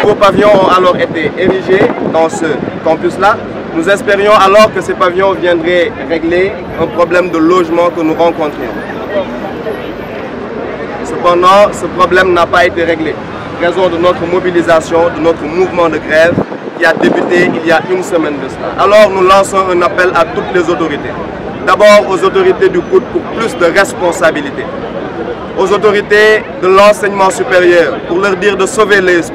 Vos pavillons ont alors été érigés dans ce campus-là. Nous espérions alors que ces pavillons viendraient régler un problème de logement que nous rencontrions. Cependant, ce problème n'a pas été réglé, raison de notre mobilisation, de notre mouvement de grève qui a débuté il y a une semaine de cela. Alors nous lançons un appel à toutes les autorités. D'abord aux autorités du COUD pour plus de responsabilité. Aux autorités de l'enseignement supérieur pour leur dire de sauver l'ESP.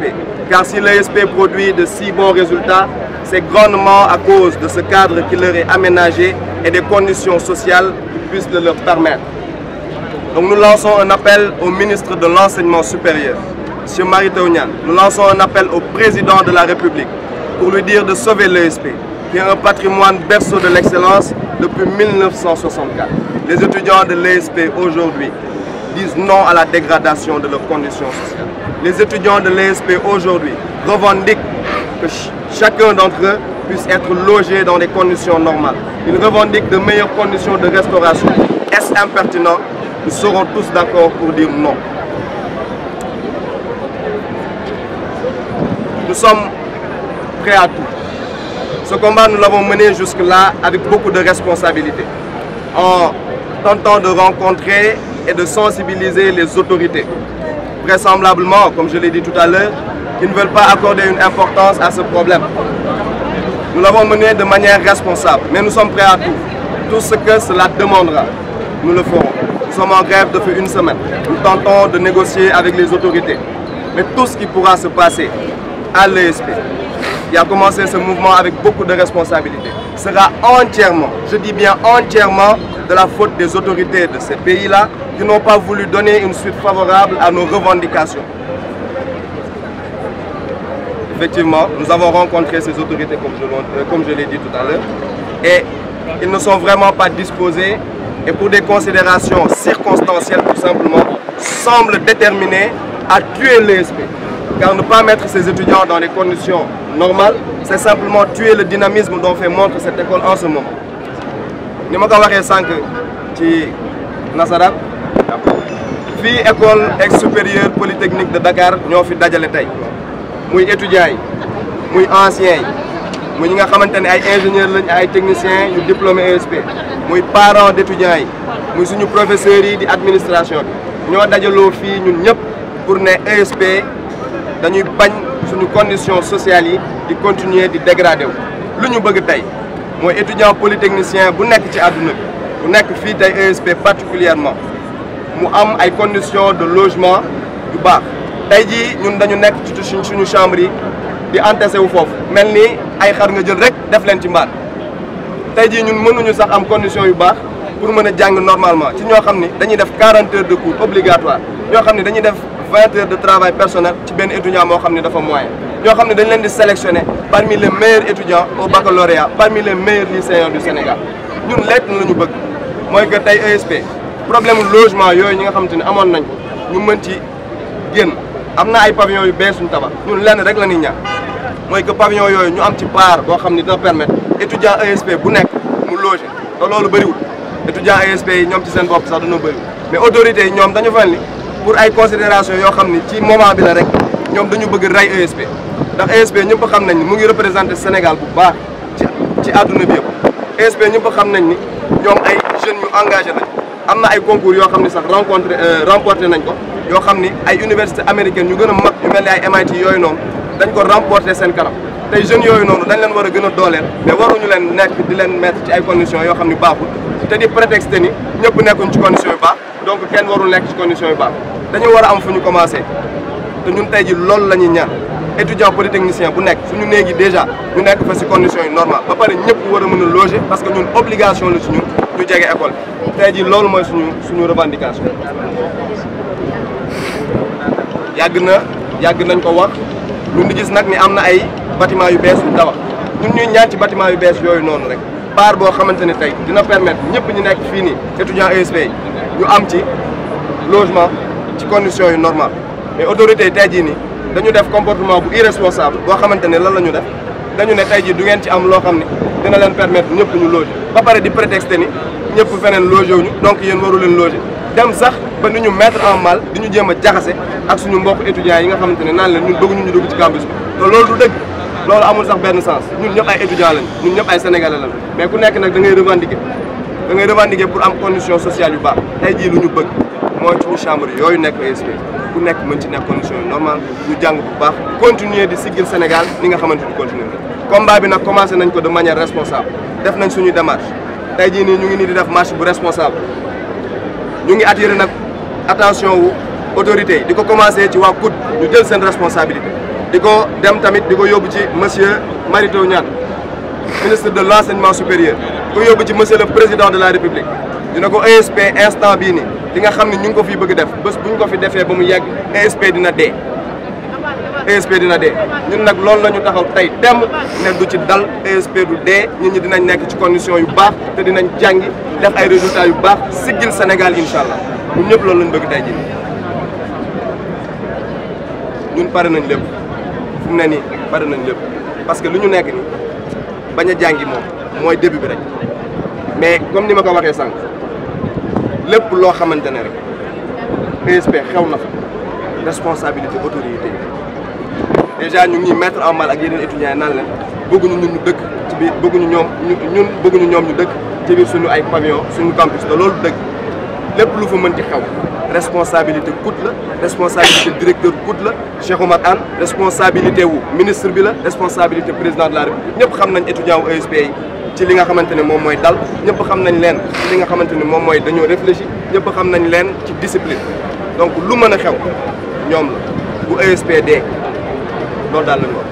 Car si l'ESP produit de si bons résultats, c'est grandement à cause de ce cadre qui leur est aménagé et des conditions sociales qui puissent le leur permettre. Donc nous lançons un appel au ministre de l'Enseignement supérieur, M. Mary Teuw Niane. Nous lançons un appel au président de la République pour lui dire de sauver l'ESP, qui est un patrimoine berceau de l'excellence depuis 1964. Les étudiants de l'ESP aujourd'hui disent non à la dégradation de leurs conditions sociales. Les étudiants de l'ESP aujourd'hui revendiquent que chacun d'entre eux puisse être logé dans des conditions normales. Ils revendiquent de meilleures conditions de restauration. Est-ce impertinent? Nous serons tous d'accord pour dire non. Nous sommes prêts à tout. Ce combat, nous l'avons mené jusque-là avec beaucoup de responsabilités, en tentant de rencontrer et de sensibiliser les autorités. Vraisemblablement, comme je l'ai dit tout à l'heure, qui ne veulent pas accorder une importance à ce problème. Nous l'avons mené de manière responsable, mais nous sommes prêts à tout. Tout ce que cela demandera, nous le ferons. Nous sommes en grève depuis une semaine. Nous tentons de négocier avec les autorités. Mais tout ce qui pourra se passer à l'ESP, qui a commencé ce mouvement avec beaucoup de responsabilités, sera entièrement, je dis bien entièrement, de la faute des autorités de ces pays-là qui n'ont pas voulu donner une suite favorable à nos revendications. Effectivement, nous avons rencontré ces autorités, comme je l'ai dit tout à l'heure, et ils ne sont vraiment pas disposés, et pour des considérations circonstancielles tout simplement, semblent déterminés à tuer l'ESP. Car ne pas mettre ces étudiants dans des conditions normales, c'est simplement tuer le dynamisme dont fait montre cette école en ce moment. Ni ma ko waxee sànq ci nasaraan fii école supérieure polytechnique de Dakar ñoo fi dajale tey muy étudiants yi muy anciens yi muy ñi nga xamante ne ay ingénieurs lañ ay techniciens yu diplômé ESP muy parents d'étudiants yi muy suñu professeurs yi di administration bi ñoo dajaloo fii ñun ñëpp pour ne ESP dañuy bañ suñu conditions sociales yi di continuer di dégrader wu. Lu ñu bëgg tey mooy étudiant polytechnicien bu nekk ci àdduna bi bu nekk fii tey ESP particulièrement mu am ay conditions de logement yu baax. tey jii ñun dañu nekk ci suñu chambre yi di entassé wu foofu mel ni ay xar nga jël rek def leen ci mbaat tey jii ñun mënuñu sax am conditions yu baax pour mën a jàng normalement ci ñoo xam ni dañuy def 40 heures de cours obligatoire ñoo xam ni dañuy def 20 heures de travail personnel ci benn étudiant moo xam ni dafa moyen ñoo xam ne dañ leen di sélectionner parmi les meilleurs étudiants au baccalauréat parmi les meilleurs lycéens du Sénégal ñun lekk la ñu bëgg mooy que tey ESP problème logement yooyu ñi nga xamante ne amoon nañ ko ñu mën ci génn am na ay pavillons yu bees suñu tabax ñun lenn rek la ñuy ñaan mooy que pavillon yooyu ñu am ci part boo xam ni dina permettre étudiant ESP bu nekk mu loger te loolu bëriwul étudiant ESP yi ñoom ci seen bopp sax dañoo bëriwul mais autorités yi ñoom dañu fal ni pour ay considération yoo xam ni ci moment bi la rek ñoom dañu bëgg rey ESP ndax ESP ñëpp xam nañ ni mu ngi représenté Sénégal bu baax ci àdduna bi yëpp ESP ñëpp xam nañ ni ñoom ay jeunes yu engagé lañ am na ay concours yoo xam ne sax remporté nañ ko yoo xam ni ay université américaine yu gën a mag yu mel ni ay MIT yooyu noonu dañ ko remporter seen kanam tey jeunes yooyu noonu dañ leen war a gën a dooleel mais waruñu leen nekk di leen mettre ci ay conditions yoo xam ni baaxul te di prétexte ni ñëpp nekkuñ ci conditions yu baax donc kenn warul nekk ci conditions yu baax dañu war a am fu ñu commencé te ñun tey ji loolu la ñuy ñaan étudiant polytechnicien bu nekk suñu néegi déjà ñu nekk fa ci conditions yu normales ba pare ñëpp war a mën a loger parce que ñun obligation la ci ñun ñu jege école bi tey ji loolu mooy suñu revendication yàgg nañ ko wax ñun di gis nag ni am na ay bâtiment yu bees yu tabax ñun ñuy ñaan ci bâtiment yu bees yooyu noonu rek part boo xamante ni tey dina permettre ñëpp ñu nekk fii nii étudiant ESP yi ñu am ci logement ci conditions yu normales mais autorités yi tey jii nii dañu def comportement bu irresponsable boo xamante ne lan la ñu def dañu ne tey jii du ngeen ci am loo xam ne dina leen permettre ñëpp ñu loger ba pare di prétexte ni ñëpp feneen loger wuñu donc yéen waru leen loger dem sax ba ni ñu mettre en mal di ñu jéem a jaxase ak suñu mbokk étudiants yi nga xamante ne naan leen ñun bëgguñu ñu dugg ci campus bi te loolu du dëgg loolu amul sax benn sens ñun ñëpp ay étudiants lañ ñun ñëpp ay sénégalais lañ mais ku nekk nag da ngay revendiquer pour am condition sociale yu baax tey jii lu ñu bëgg mooy suñu chambre yooyu nekk ESP ku nekk mën ci nekk condition yu normale ñu jàng bu baax continuer di siggil Sénégal ni nga xamante ni continuer combat bi nag commencé nañ ko de manière responsable def nañ suñu démarche tey jii nii ñu ngi nii di def marche bu responsable ñu ngi attirer nag attention wu autorités yi di ko commencé ci waa COUD ñu jël seen responsabilité di ko dem tamit di ko yóbbu ci monsieur Mary Teuw Niane ministre de l'enseignement supérieur di ko yóbbu ci monsieur le président de la république dina ko ESP instant bii nii li nga xam ne ñu ngi ko fi bëgg def bés bu ñu ko fi defee ba mu yegg ESP dina dee ñun nag loolu la ñu taxaw tey temm ne du ci dal ESP du dee nit ñi dinañ nekk ci condition yu baax te dinañ jàngi def ay résultats yu baax siggil Sénégal incha allah ñun ñëpp loolu lañ bëgg tey jii ñun pare nañ lépp fu mu ne nii pare nañ lépp parce que lu ñu nekk nii bañ a jàngi moom mooy début bi rek mais comme ni ma ko waxee sànq lépp loo xamante ne rek ESP xew na fa responsabilité autorité yi déjà ñu ngi mettre en mal ak yeneen étudiants yi naan leen bëgguñu ñun ñu dëkk ci biir bëgguñu ñoom ñu dëkk ci biir suñu ay pavillon suñu campus te loolu dëgg lépp lu fa mën ci xew responsabilité COUD la responsabilité directeur COUD la Cheikh Oumar Anne responsabilité wu ministre bi la responsabilité président de la République ñëpp xam nañ étudiant wu ESP yi ci li nga xamante ne moom mooy dal ñëpp xam nañ leen ci li nga xamante ne moom mooy dañoo réfléchir ñëpp xam nañ leen ci discipline donc lu mën a xew ñoom la bu ESP dee loolu daal la ñu